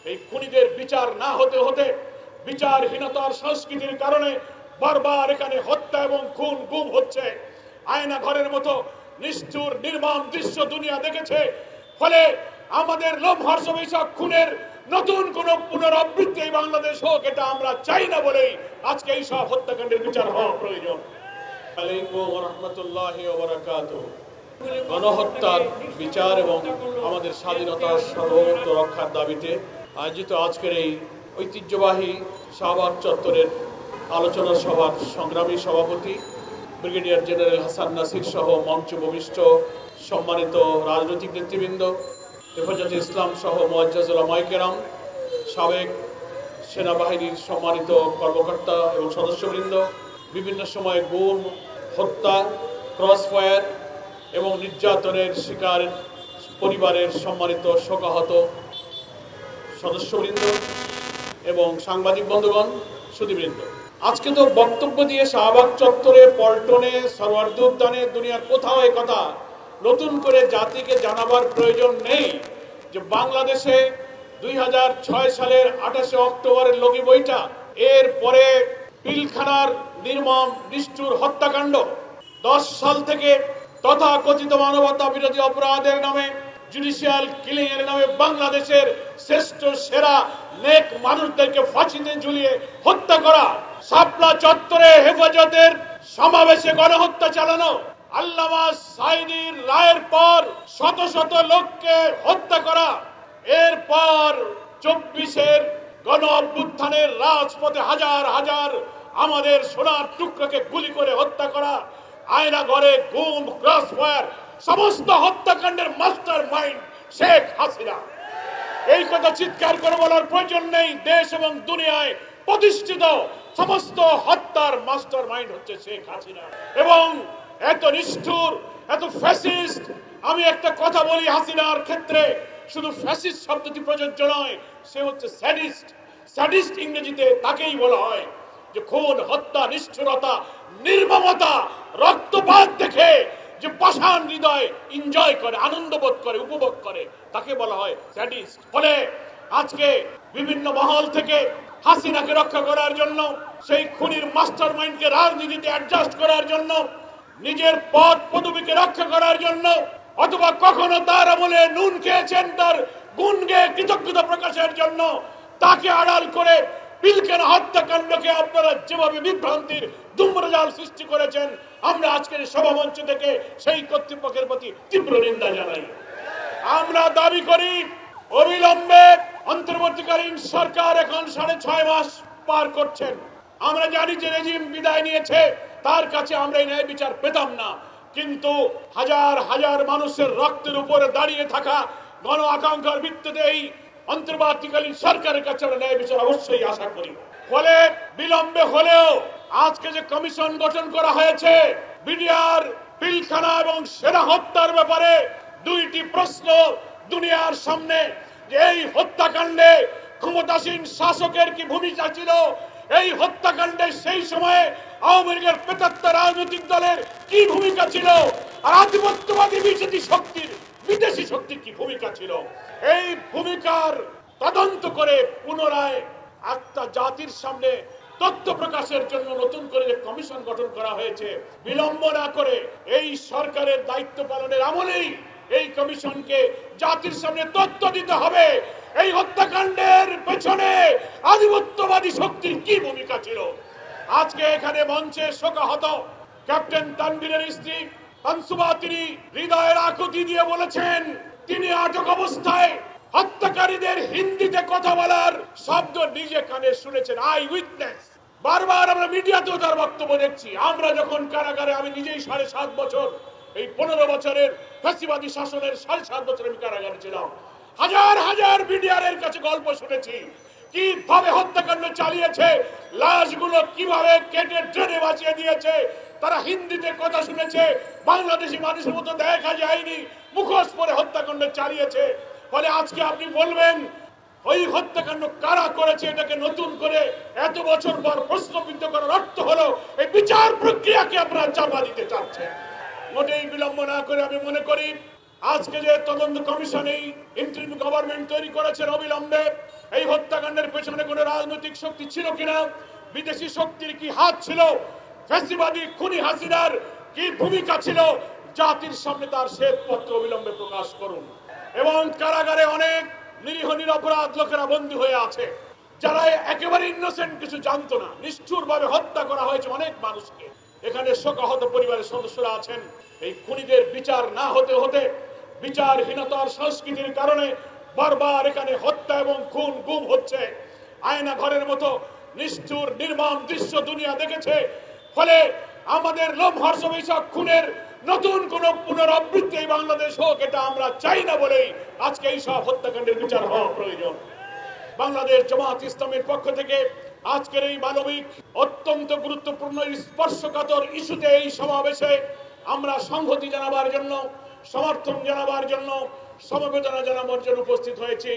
এই খুনিদের বিচার না হতে হতে বিচারহীনতার সংস্কৃতির কারণে বারবার এখানে হত্যা এবং খুন গুম হচ্ছে। আয়না ঘরের মতো নিষ্ঠুর নির্মম দৃশ্য দুনিয়া দেখেছে। ফলে আমাদের লোমহর্ষক এইসব খুনের নতুন কোন পুনরাবৃত্তি বাংলাদেশ হোক, এটা আমরা চাই না বলেই আজকে এইসব হত্যাকাণ্ডের বিচার হওয়া প্রয়োজন। আলাইকুম ওয়া রাহমাতুল্লাহি ওয়া বারাকাতুহু। গণহত্যার বিচার এবং আমাদের স্বাধীনতার সার্বভৌমত্ব রক্ষার দাবিতে আয়োজিত আজকের এই ঐতিহ্যবাহী শাহবাগ চত্বরের আলোচনা সভার সংগ্রামী সভাপতি ব্রিগেডিয়ার জেনারেল হাসান নাসির সহ মঞ্চ ভূমিষ্ঠ সম্মানিত রাজনৈতিক নেতৃবৃন্দ, হেফাজতে ইসলাম সহ মুআজ্জাজ উলামায়ে কেরাম, সাবেক সেনাবাহিনীর সম্মানিত কর্মকর্তা এবং সদস্যবৃন্দ, বিভিন্ন সময়ে গুম, হত্যা, ক্রসফায়ার এবং নির্যাতনের শিকার পরিবারের সম্মানিত শোকাহত সদস্যবৃন্দ এবং সাংবাদিক বন্ধুগণ, সুধীবৃন্দ, আজকে তো বক্তব্য দিয়ে শাহবাগ চত্বরে, পল্টনে, সরওয়ার্দী উদ্যানে, দুনিয়ার কোথাও এই কথা নতুন করে জাতিকে জানাবার প্রয়োজন নেই যে বাংলাদেশে 2006 সালের 28 অক্টোবরের লগি বইটা, এর পরে পিলখানার নির্মম নিষ্ঠুর হত্যাকাণ্ড, 10 সাল থেকে তথাকথিত মানবতা বিরোধী অপরাধের নামে, জুডিশিয়াল কিলিং এর নামে বাংলাদেশের শ্রেষ্ঠ সেরা নেক মানুষদেরকে ফাঁসিতে ঝুলিয়ে হত্যা করা, শাপলা চত্বরে হেফাজতের সমাবেশে গণহত্যা চালানো, আল্লামা সাঈদীর রায়ের পর শত শত লোককে হত্যা করা, এরপর 24-এর গণ অভ্যুত্থানের রাজপথে হাজার হাজার আমাদের সোনার টুকরোকে গুলি করে হত্যা করা, আয়না ঘরে গুম, ক্রসফায়ার, সমস্ত হত্যাকাণ্ডের মাস্টার মাইন্ড শেখ হাসিনা। এই কথা চিৎকার করে বলার প্রয়োজন নেই। দেশ এবং দুনিয়ায় প্রতিষ্ঠিত সমস্ত হত্যার মাস্টার মাইন্ড হচ্ছে শেখ হাসিনা। এবং এত নিষ্ঠুর, এত ফ্যাসিস্ট। আমি একটা কথা বলি, হাসিনার ক্ষেত্রে শুধু ফ্যাসিস্ট শব্দটি প্রযোজ্য নয়, সে হচ্ছে স্যাডিস্ট। স্যাডিস্ট ইংরেজিতে তাকেই বলা হয় যে খুন, হত্যা, নিষ্ঠুরতা, নির্মমতা, রক্তপাত দেখে যে পাষাণ হৃদয় এনজয় করে, আনন্দ বোধ করে, উপভোগ করে, তাকে বলা হয় স্যাডিস্ট। ফলে আজকে বিভিন্ন মহল থেকে হাসিনাকে রক্ষা করার জন্য, সেই খুনির মাস্টার মাইন্ডকে রাজনীতিতে অ্যাডজাস্ট করার জন্য, নিজের পদ পদবীকে রক্ষা করার জন্য, অথবা কখনো তার আমলে নুন খেয়েছেন তার গুণ গেয়ে কৃতজ্ঞতা প্রকাশের জন্য, তাকে আড়াল করে পিলখানা হত্যাকাণ্ডকে আপনারা যেভাবে বিভ্রান্তির দুম্রজাল সৃষ্টি করেছেন, আমরা আজকের সভামঞ্চ থেকে সেই কর্তৃপক্ষের প্রতি তীব্র নিন্দা জানাই। আমরা দাবি করি অবিলম্বে অন্তর্বর্তীকালীন সরকার এখন 6.5 মাস পার করছেন। আমরা জানি যে রেজিম বিদায় নিয়েছে, তার কাছে আমরা এই ন্যায় বিচার পেতাম না, কিন্তু হাজার হাজার মানুষের রক্তের উপরে দাঁড়িয়ে থাকা গণ আকাঙ্ক্ষার ভিত্তিতে এই অন্তর্বর্তীকালীন সরকারের কাছে আমরা ন্যায় বিচার অবশ্যই আশা করি। ফলে বিলম্বে হলেও আজকে যে কমিশন গঠন করা হয়েছে বিডিআর, পিলখানা এবং সেনা হত্যার ব্যাপারে, 2টি প্রশ্ন দুনিয়ার সামনে যে এই হত্যাকাণ্ডে ক্ষমতাসীন শাসকের কি ভূমিকা ছিল, এই হত্যাকাণ্ডে সেই সময়ে আওয়ামী লীগের প্রেতাত্মা রাজনৈতিক দলের কি ভূমিকা ছিল, আর আধিপত্যবাদী বিদেশি শক্তির কি ভূমিকা ছিল, এই ভূমিকার তদন্ত করে পুনরায় একটা জাতির সামনে তথ্য প্রকাশের জন্য নতুন করে যে কমিশন গঠন করা হয়েছে, বিলম্ব না করে এই সরকারের দায়িত্ব পালনের আমলেই এই কমিশনকে জাতির সামনে তথ্য দিতে হবে এই হত্যাকাণ্ডের পেছনে আধিপত্যবাদী শক্তির কি ভূমিকা ছিল। আজকে এখানে মঞ্চে শোকাহত ক্যাপ্টেন তানভীরের স্ত্রী আনসুবা, তিনি হৃদয়ের আকুতি দিয়ে বলেছেন তিনি আটক অবস্থায় হত্যাকারীদের হিন্দিতে কথা বলার শব্দ নিজে কানে শুনেছেন। I witness. বারবার আমরা মিডিয়াতেও তার বক্তব্য দেখছি। আমরা যখন কারাগারে, আমি নিজেই 7.5 বছর, এই 15 বছরের ফ্যাসিবাদী শাসনের 7.5 বছর আমি কারাগারে ছিলাম, হাজার হাজার বিডিআরের কাছে গল্প শুনেছি কিভাবে হত্যাকাণ্ড চালিয়েছে, লাশগুলো কিভাবে কেটে ট্রেনে বাঁচিয়ে দিয়েছে। তারা হিন্দিতে কথা শুনেছে, বাংলাদেশি মানুষের মতো দেখা যায়নি, মুখোশ পরে হত্যাকাণ্ড চালিয়েছে। ফলে আজকে আপনি বলবেন ওই হত্যাকাণ্ড কারা করেছে, এটাকে নতুন করে এত বছর পর প্রশ্নবিদ্ধ করার অর্থ হলো এই বিচার প্রক্রিয়াকে আপনারা চাপা দিতে চাচ্ছেন। মোটেই বিলম্ব না করে আমি মনে করি আজকে যে তদন্ত কমিশন এই ইন্টারিম গভর্নমেন্ট তৈরি করেছেন, অবিলম্বে এই হত্যাকাণ্ডের পেছনে কোনো রাজনৈতিক শক্তি ছিল কিনা, বিদেশি শক্তির কি হাত ছিল, ফ্যাসিবাদী খুনি হাসিনার কি ভূমিকা ছিল, জাতির সামনে তার শ্বেতপত্র অবিলম্বে প্রকাশ করুন। এবং কারাগারে অনেক নিরীহ নিরপরাধ লোকেরা বন্দী হয়ে আছে, যারা একেবারে ইনোসেন্ট, কিছু জানতো না, নিষ্ঠুরভাবে হত্যা করা হয়েছে অনেক মানুষকে। এখানে শোকাহত পরিবারের সদস্যরা আছেন। এই খুনিদের বিচার না হতে হতে, বিচারহীনতার সংস্কৃতির কারণে বারবার এখানে হত্যা এবং খুন গুম হচ্ছে। আয়না ঘরের মতো নিষ্ঠুর নির্মম দৃশ্য দুনিয়া দেখেছে। ফলে আমাদের লোমহর্ষক এইসব খুনের নতুন কোন পুনরাবৃত্তি এই বাংলাদেশ হোক, এটা আমরা চাই না বলেই আজকে এইসব হত্যাকাণ্ডের বিচার হওয়া প্রয়োজন। বাংলাদেশ জামাত ইসলামের পক্ষ থেকে আজকের এই মানবিক অত্যন্ত গুরুত্বপূর্ণ স্পর্শকাতর ইস্যুতে এই সমাবেশে আমরা সংহতি জানাবার জন্য, সমর্থন জানাবার জন্য, সমবেদনা জানাবার জন্য উপস্থিত হয়েছি।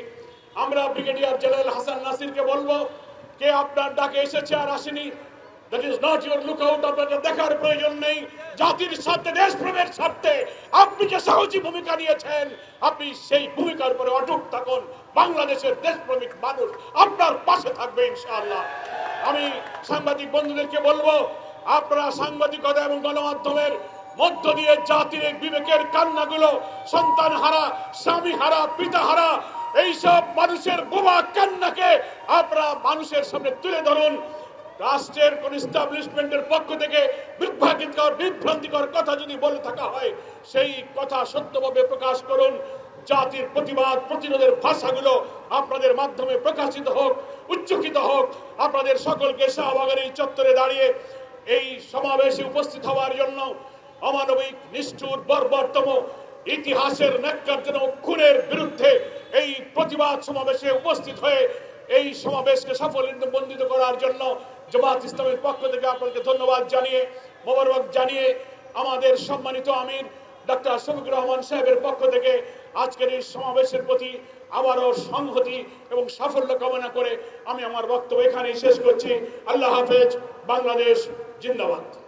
আমরা ব্রিগেডিয়ার জেনারেল হাসান নাসিরকে বলবো, কে আপনার ডাকে এসেছে আর আসেনি, that is not your lookout. আপনাদের দেখার প্রয়োজন নেই। জাতির স্বার্থে, দেশপ্রেমের স্বার্থে আপনি যে সাহসী ভূমিকা নিয়েছেন, আপনি সেই ভূমিকার উপরে অটুট থাকুন। বাংলাদেশের দেশপ্রেমিক মানুষ আপনার পাশে থাকবে ইনশাআল্লাহ। আমি সাংবাদিক বন্ধুদেরকে বলবো, আপনারা সাংবাদিকতা এবং গণমাধ্যমের মধ্য দিয়ে জাতির বিবেকের কান্নাগুলো, সন্তান হারা, স্বামী হারা, পিতা হারা, এইসব মানুষের বোবা কান্নাকে আপনারা মানুষের সামনে তুলে ধরুন। রাষ্ট্রের কোন এস্টাবলিশমেন্টের পক্ষ থেকে বিভ্রান্তিকর কথা যদি বলে থাকা হয়, সেই কথা সত্যভাবে প্রকাশ করুন। জাতির প্রতিবাদ প্রতিরোধের ভাষাগুলো আপনাদের মাধ্যমে প্রকাশিত হোক, উচ্চকিত হোক। আপনাদের সকলকে শাহবাগের এই চত্বরে দাঁড়িয়ে এই সমাবেশে উপস্থিত হওয়ার জন্য, অমানবিক নিষ্ঠুর বর্বরতম ইতিহাসের ন্যাক্কারজনক খুনের বিরুদ্ধে এই প্রতিবাদ সমাবেশে উপস্থিত হয়ে এই সমাবেশকে সাফল্যমণ্ডিত করার জন্য জামাত ইসলামের পক্ষ থেকে আপনাকে ধন্যবাদ জানিয়ে, মোবারক জানিয়ে, আমাদের সম্মানিত আমির ডক্টর শফিকুর রহমান সাহেবের পক্ষ থেকে আজকের এই সমাবেশের প্রতি আবারও সংহতি এবং সাফল্য কামনা করে আমি আমার বক্তব্য এখানেই শেষ করছি। আল্লাহ হাফেজ। বাংলাদেশ জিন্দাবাদ।